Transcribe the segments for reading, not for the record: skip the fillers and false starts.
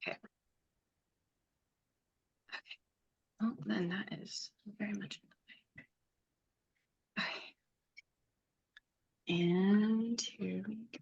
Okay. Okay. Oh, then that is very much in the way. Okay. And here we go.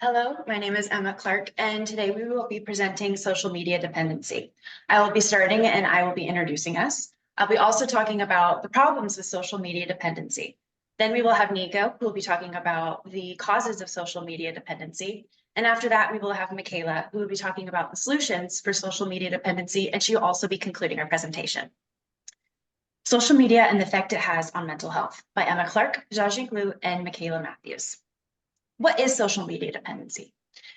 Hello, my name is Emma Clark, and today we will be presenting social media dependency. I will be starting and I will be introducing us. I'll be also talking about the problems with social media dependency. Then we will have Nico, who will be talking about the causes of social media dependency. And after that, we will have Michaela, who will be talking about the solutions for social media dependency, and she will also be concluding our presentation. Social Media and the Effect It Has on Mental Health by Emma Clark, Zhajing Liu, and Michaela Matthews. What is social media dependency?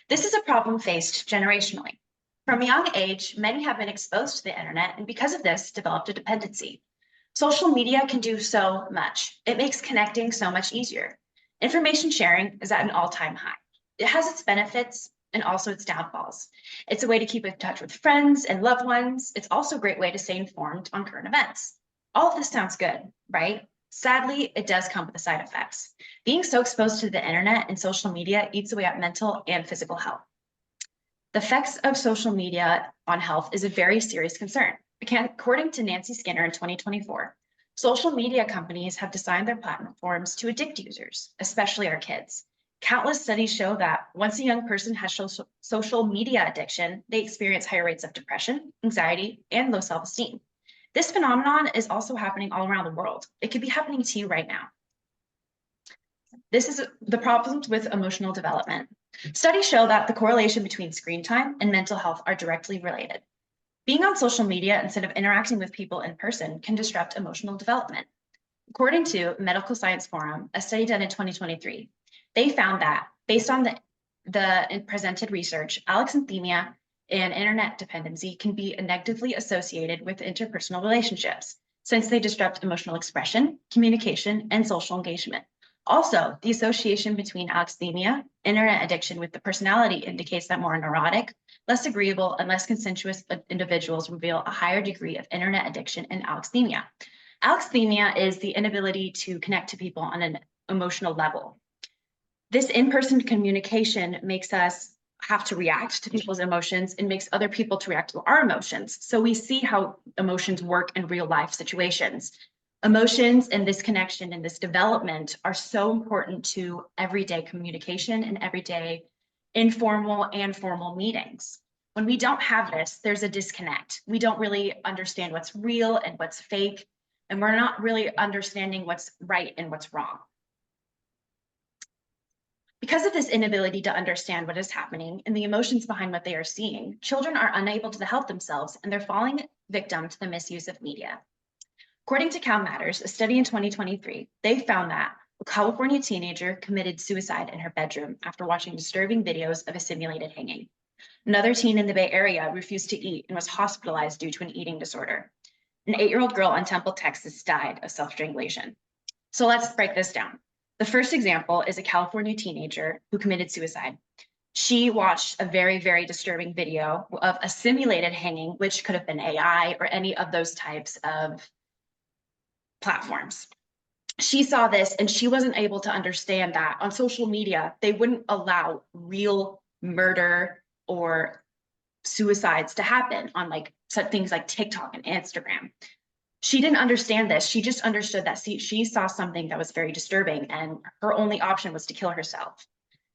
This is a problem faced generationally. From a young age, many have been exposed to the internet and because of this, developed a dependency. Social media can do so much. It makes connecting so much easier. Information sharing is at an all-time high. It has its benefits and also its downfalls. It's a way to keep in touch with friends and loved ones. It's also a great way to stay informed on current events. All of this sounds good, right? Sadly, it does come with the side effects. Being so exposed to the internet and social media eats away at mental and physical health. The effects of social media on health is a very serious concern. According to Nancy Skinner in 2024, social media companies have designed their platforms to addict users, especially our kids. Countless studies show that once a young person has social media addiction, they experience higher rates of depression, anxiety, and low self-esteem. This phenomenon is also happening all around the world. It could be happening to you right now. This is the problems with emotional development. Studies show that the correlation between screen time and mental health are directly related. Being on social media instead of interacting with people in person can disrupt emotional development. According to Medical Science Forum, a study done in 2023, they found that based on the presented research, alexithymia and internet dependency can be negatively associated with interpersonal relationships, since they disrupt emotional expression, communication, and social engagement. Also, the association between alexithymia, internet addiction with the personality indicates that more neurotic, less agreeable, and less consensuous individuals reveal a higher degree of internet addiction and alexithymia. Alexithymia is the inability to connect to people on an emotional level. This in-person communication makes us have to react to people's emotions and makes other people to react to our emotions. So we see how emotions work in real life situations. Emotions and this connection and this development are so important to everyday communication and everyday informal and formal meetings. When we don't have this, there's a disconnect. We don't really understand what's real and what's fake, and we're not really understanding what's right and what's wrong. Because of this inability to understand what is happening and the emotions behind what they are seeing, children are unable to help themselves and they're falling victim to the misuse of media. According to Cal Matters, a study in 2023, they found that a California teenager committed suicide in her bedroom after watching disturbing videos of a simulated hanging. Another teen in the Bay Area refused to eat and was hospitalized due to an eating disorder. An 8-year-old girl in Temple, Texas died of self-strangulation. So let's break this down. The first example is a California teenager who committed suicide. She watched a very, very disturbing video of a simulated hanging, which could have been AI or any of those types of platforms. She saw this and she wasn't able to understand that on social media, they wouldn't allow real murder or suicides to happen on like things like TikTok and Instagram. She didn't understand this. She just understood that she saw something that was very disturbing and her only option was to kill herself.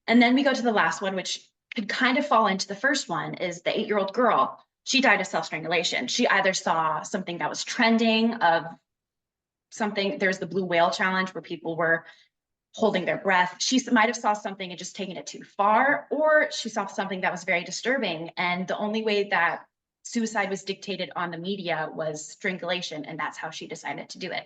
And then we go to the last one, which could kind of fall into the first one, is the 8-year-old girl. She died of self-strangulation. She either saw something that was trending of something, there's the blue whale challenge where people were holding their breath. She might have saw something and just taken it too far, or she saw something that was very disturbing. And the only way that suicide was dictated on the media was strangulation, and that's how she decided to do it.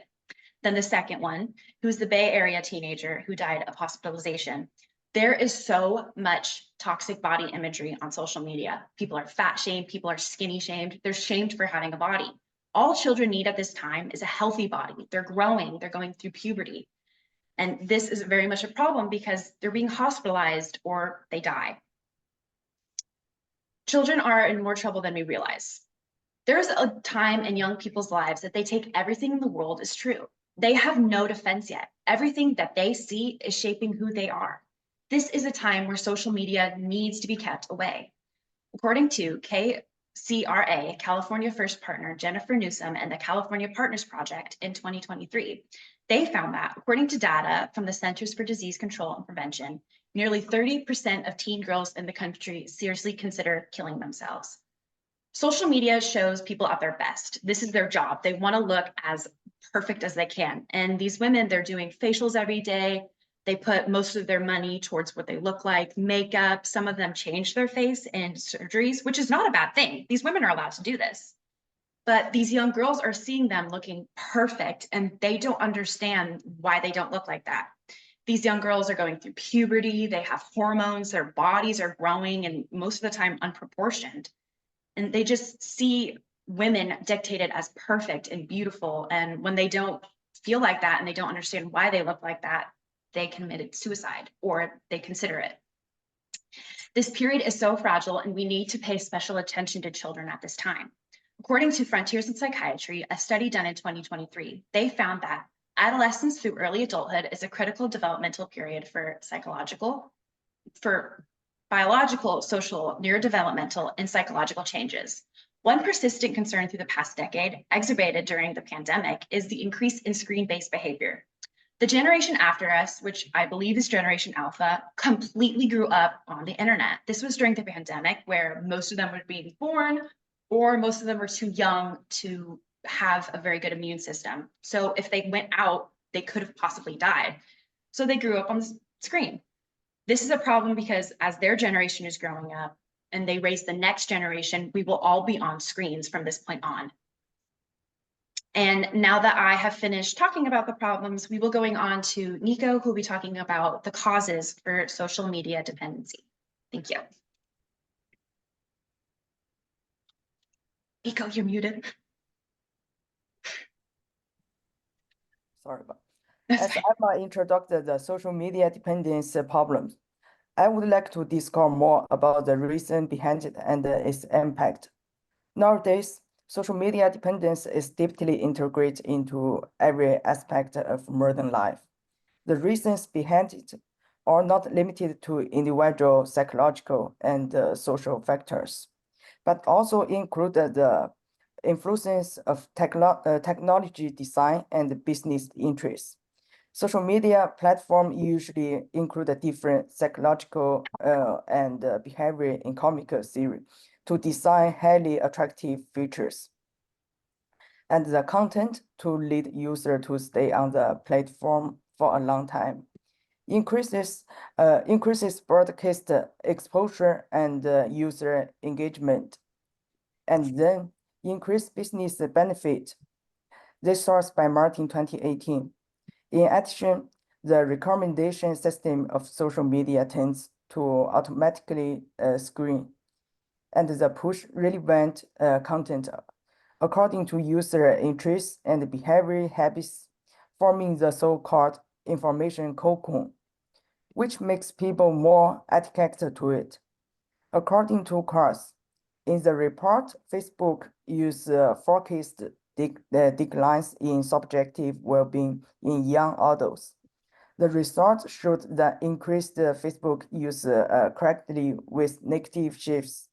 Then the second one, who's the Bay Area teenager who died of hospitalization. There is so much toxic body imagery on social media. People are fat shamed, people are skinny shamed, they're shamed for having a body. All children need at this time is a healthy body. They're growing, they're going through puberty. And this is very much a problem because they're being hospitalized or they die. Children are in more trouble than we realize. There's a time in young people's lives that they take everything in the world as true. They have no defense yet. Everything that they see is shaping who they are. This is a time where social media needs to be kept away. According to KCRA, California First partner Jennifer Newsom and the California Partners Project in 2023, they found that, according to data from the Centers for Disease Control and Prevention, nearly 30% of teen girls in the country seriously consider killing themselves. Social media shows people at their best. This is their job. They want to look as perfect as they can. And these women, they're doing facials every day. They put most of their money towards what they look like, makeup. Some of them change their face in surgeries, which is not a bad thing. These women are allowed to do this. But these young girls are seeing them looking perfect, and they don't understand why they don't look like that. These young girls are going through puberty. They have hormones. Their bodies are growing, and most of the time unproportioned. And they just see women dictated as perfect and beautiful. And when they don't feel like that and they don't understand why they look like that, they committed suicide or they consider it. This period is so fragile, and we need to pay special attention to children at this time. According to Frontiers in Psychiatry, a study done in 2023, they found that adolescence through early adulthood is a critical developmental period for biological, social, neurodevelopmental, and psychological changes. One persistent concern through the past decade, exacerbated during the pandemic, is the increase in screen-based behavior. The generation after us, which I believe is Generation Alpha, completely grew up on the internet. This was during the pandemic, where most of them were being born, or most of them were too young to have a very good immune system. So if they went out, they could have possibly died. So they grew up on the screen. This is a problem because as their generation is growing up and they raise the next generation, we will all be on screens from this point on. And now that I have finished talking about the problems, we will going on to Nico, who will be talking about the causes for social media dependency. Thank you. Nico, you're muted. Sorry about As Emma introduced the social media dependence problems, I would like to discuss more about the reason behind it and its impact. Nowadays, social media dependence is deeply integrated into every aspect of modern life. The reasons behind it are not limited to individual psychological and social factors, but also include the influences of technology design and business interests. Social media platforms usually include a different psychological and behavior economic theory to design highly attractive features and the content to lead user to stay on the platform for a long time. Increases broadcast exposure and user engagement, and then increase business benefit. This source by Martin 2018. In addition, the recommendation system of social media tends to automatically screen and the push relevant content according to user interests and behavior habits, forming the so-called information cocoon, which makes people more attracted to it. According to Kars, in the report, Facebook use forecast declines in subjective well-being in young adults. The results showed that increased Facebook use correctly with negative shifts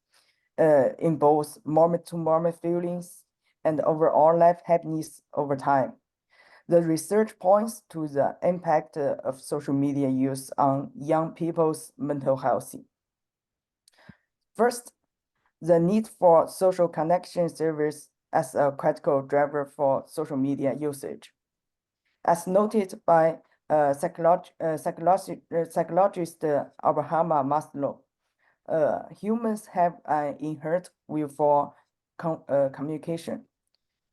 in both moment-to-moment feelings and overall life happiness over time. The research points to the impact of social media use on young people's mental health. First, the need for social connection serves as a critical driver for social media usage. As noted by psychologist Abraham Maslow, humans have an inherent will for communication.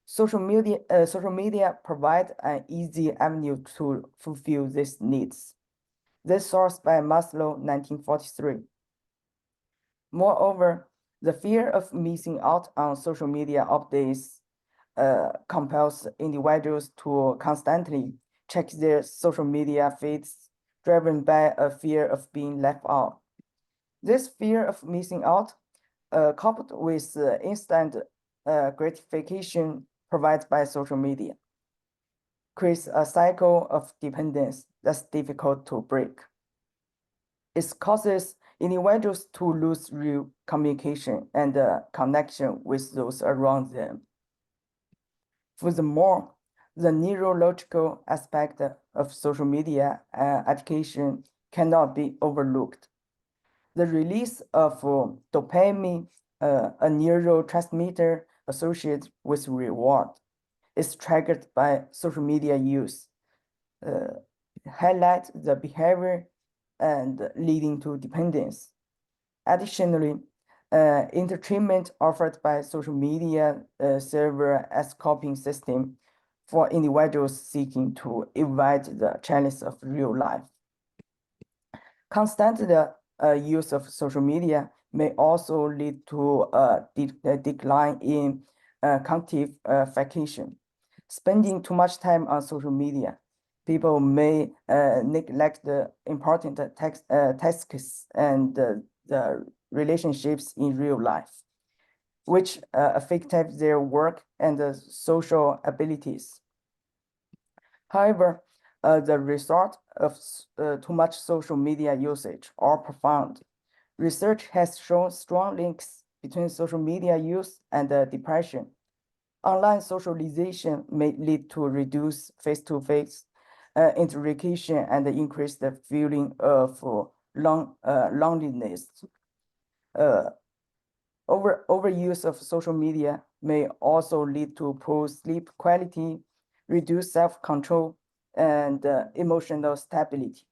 Social media provide an easy avenue to fulfill these needs. This source by Maslow, 1943. Moreover, the fear of missing out on social media updates compels individuals to constantly check their social media feeds, driven by a fear of being left out. This fear of missing out, coupled with instant gratification provided by social media, creates a cycle of dependence that's difficult to break. Its causes individuals to lose real communication and connection with those around them. Furthermore, the neurological aspect of social media application cannot be overlooked. The release of dopamine, a neurotransmitter associated with reward, is triggered by social media use, highlight the behavior and leading to dependence. Additionally, entertainment offered by social media serve as coping system for individuals seeking to evade the challenges of real life. Constant use of social media may also lead to a decline in cognitive function. Spending too much time on social media, people may neglect the important tasks and the relationships in real life, which affect their work and social abilities. However, the result of too much social media usage are profound. Research has shown strong links between social media use and depression. Online socialization may lead to reduced face-to-face interaction and increase the feeling of loneliness. Overuse of social media may also lead to poor sleep quality, reduced self-control, and emotional stability.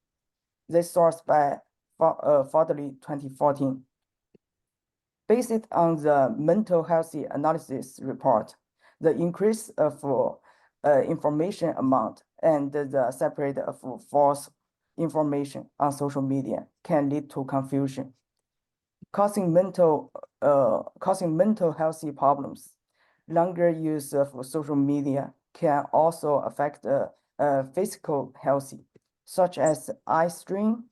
This source by Fodley 2014. Based on the mental health analysis report, the increase of information amount and the separate of false information on social media can lead to confusion, causing mental health problems. Longer use of social media can also affect physical health, such as eye strain,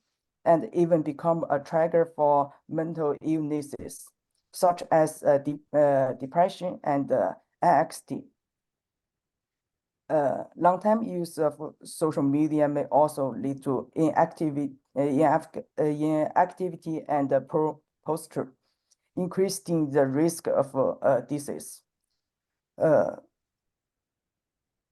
and even become a trigger for mental illnesses, such as depression and anxiety. Long-term use of social media may also lead to inactivity and poor posture, increasing the risk of disease.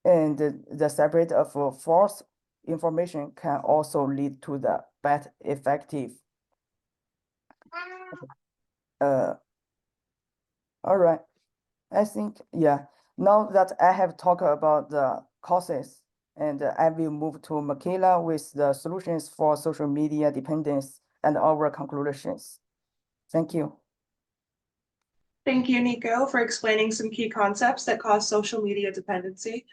And the separate of false information can also lead to the bad effective. All right, I think, yeah, now that I have talked about the causes, and I will move to Michaela with the solutions for social media dependence and our conclusions. Thank you. Thank you, Nico, for explaining some key concepts that cause social media dependency.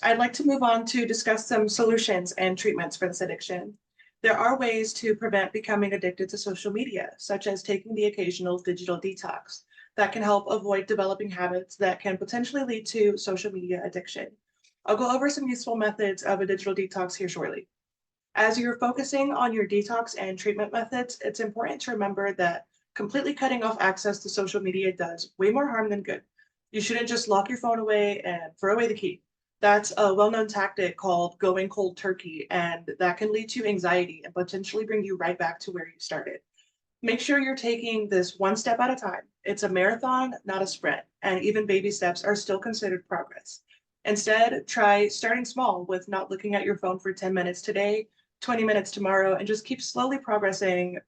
I'd like to move on to discuss some solutions and treatments for this addiction. There are ways to prevent becoming addicted to social media, such as taking the occasional digital detox that can help avoid developing habits that can potentially lead to social media addiction. I'll go over some useful methods of a digital detox here shortly. As you're focusing on your detox and treatment methods, it's important to remember that completely cutting off access to social media does way more harm than good. You shouldn't just lock your phone away and throw away the key. That's a well-known tactic called going cold turkey, and that can lead to anxiety and potentially bring you right back to where you started. Make sure you're taking this one step at a time. It's a marathon, not a sprint, and even baby steps are still considered progress. Instead, try starting small with not looking at your phone for 10 minutes today, 20 minutes tomorrow, and just keep slowly progressing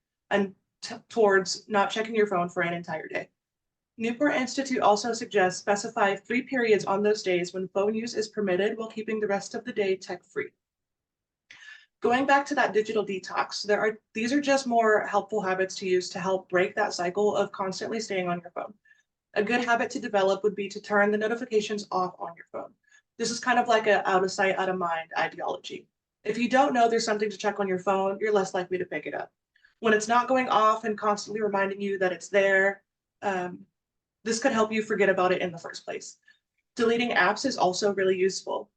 towards not checking your phone for an entire day. Newport Institute also suggests specify 3 periods on those days when phone use is permitted while keeping the rest of the day tech-free. Going back to that digital detox, these are just more helpful habits to use to help break that cycle of constantly staying on your phone. A good habit to develop would be to turn the notifications off on your phone. This is kind of like an out of sight, out of mind ideology. If you don't know there's something to check on your phone, you're less likely to pick it up. When it's not going off and constantly reminding you that it's there, this could help you forget about it in the first place. Deleting apps is also really useful.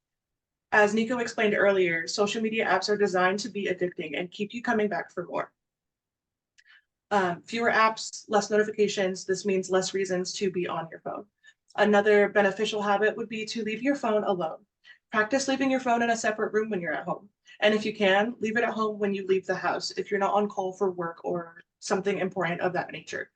As Nico explained earlier, social media apps are designed to be addicting and keep you coming back for more. Fewer apps, less notifications. This means less reasons to be on your phone. Another beneficial habit would be to leave your phone alone. Practice leaving your phone in a separate room when you're at home. And if you can, leave it at home when you leave the house if you're not on call for work or something important of that nature.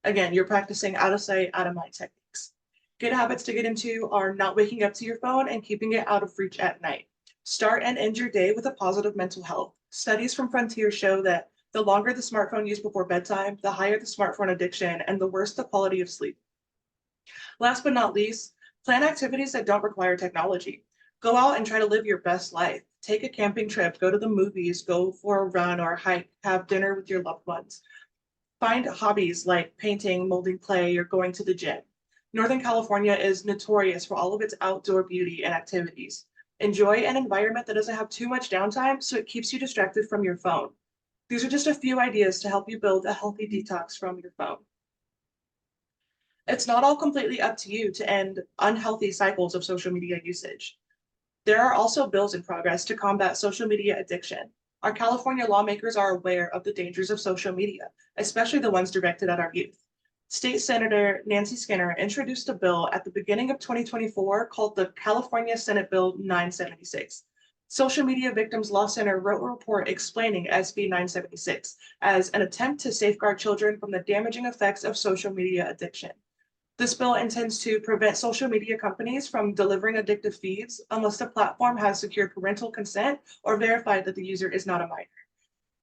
Again, you're practicing out of sight, out of mind techniques. Good habits to get into are not waking up to your phone and keeping it out of reach at night. Start and end your day with a positive mental health. Studies from Frontier show that the longer the smartphone use before bedtime, the higher the smartphone addiction and the worse the quality of sleep. Last but not least, plan activities that don't require technology. Go out and try to live your best life. Take a camping trip, go to the movies, go for a run or a hike, have dinner with your loved ones. Find hobbies like painting, molding clay, or going to the gym. Northern California is notorious for all of its outdoor beauty and activities. Enjoy an environment that doesn't have too much downtime so it keeps you distracted from your phone. These are just a few ideas to help you build a healthy detox from your phone. It's not all completely up to you to end unhealthy cycles of social media usage. There are also bills in progress to combat social media addiction. Our California lawmakers are aware of the dangers of social media, especially the ones directed at our youth. State Senator Nancy Skinner introduced a bill at the beginning of 2024 called the California Senate Bill 976. Social Media Victims Law Center wrote a report explaining SB 976 as an attempt to safeguard children from the damaging effects of social media addiction. This bill intends to prevent social media companies from delivering addictive feeds unless the platform has secured parental consent or verified that the user is not a minor.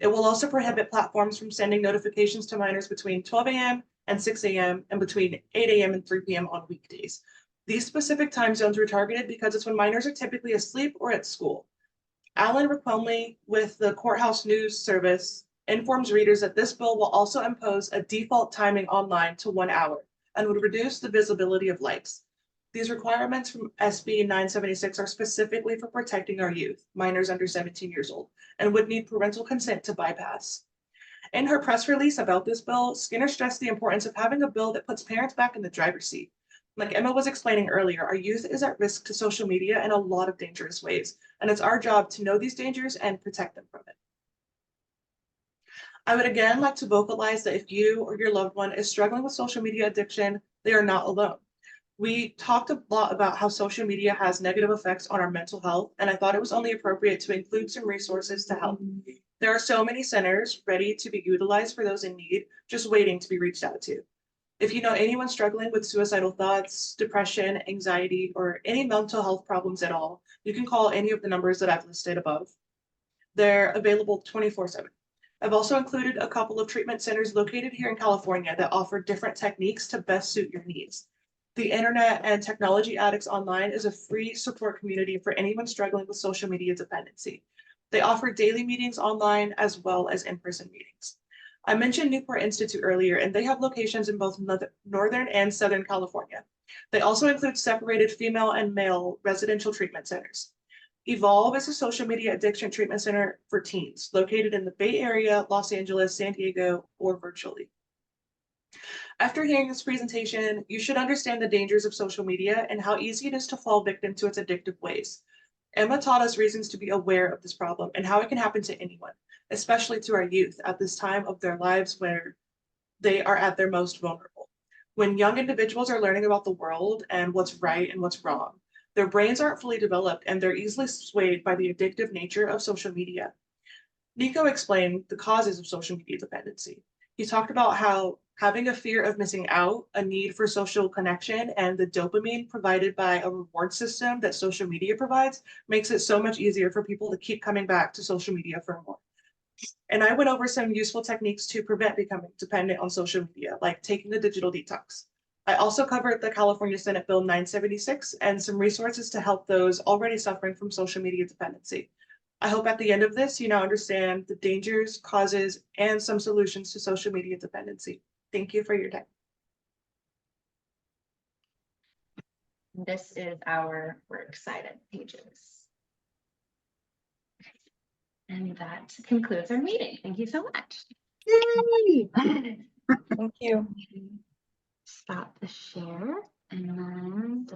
It will also prohibit platforms from sending notifications to minors between 12 a.m. and 6 a.m. and between 8 a.m. and 3 p.m. on weekdays. These specific time zones were targeted because it's when minors are typically asleep or at school. Alan Riquelme with the Courthouse News Service informs readers that this bill will also impose a default timing online to 1 hour and would reduce the visibility of likes. These requirements from SB 976 are specifically for protecting our youth, minors under 17 years old, and would need parental consent to bypass. In her press release about this bill, Skinner stressed the importance of having a bill that puts parents back in the driver's seat. Like Emma was explaining earlier, our youth is at risk to social media in a lot of dangerous ways, and it's our job to know these dangers and protect them from it. I would again like to vocalize that if you or your loved one is struggling with social media addiction, they are not alone. We talked a lot about how social media has negative effects on our mental health, and I thought it was only appropriate to include some resources to help. There are so many centers ready to be utilized for those in need, just waiting to be reached out to. If you know anyone struggling with suicidal thoughts, depression, anxiety, or any mental health problems at all, you can call any of the numbers that I've listed above. They're available 24/7. I've also included a couple of treatment centers located here in California that offer different techniques to best suit your needs. The Internet and Technology Addicts Online is a free support community for anyone struggling with social media dependency. They offer daily meetings online as well as in-person meetings. I mentioned Newport Institute earlier, and they have locations in both Northern and Southern California. They also include separated female and male residential treatment centers. Evolve is a social media addiction treatment center for teens located in the Bay Area, Los Angeles, San Diego, or virtually. After hearing this presentation, you should understand the dangers of social media and how easy it is to fall victim to its addictive ways. Emma taught us reasons to be aware of this problem and how it can happen to anyone, especially to our youth at this time of their lives where they are at their most vulnerable. When young individuals are learning about the world and what's right and what's wrong, their brains aren't fully developed and they're easily swayed by the addictive nature of social media. Nico explained the causes of social media dependency. He talked about how having a fear of missing out, a need for social connection, and the dopamine provided by a reward system that social media provides makes it so much easier for people to keep coming back to social media for more. And I went over some useful techniques to prevent becoming dependent on social media, like taking a digital detox. I also covered the California Senate Bill 976 and some resources to help those already suffering from social media dependency. I hope at the end of this, you now understand the dangers, causes, and some solutions to social media dependency. Thank you for your time. This is our works cited pages. And that concludes our meeting. Thank you so much. Yay! Thank you. Stop the share and then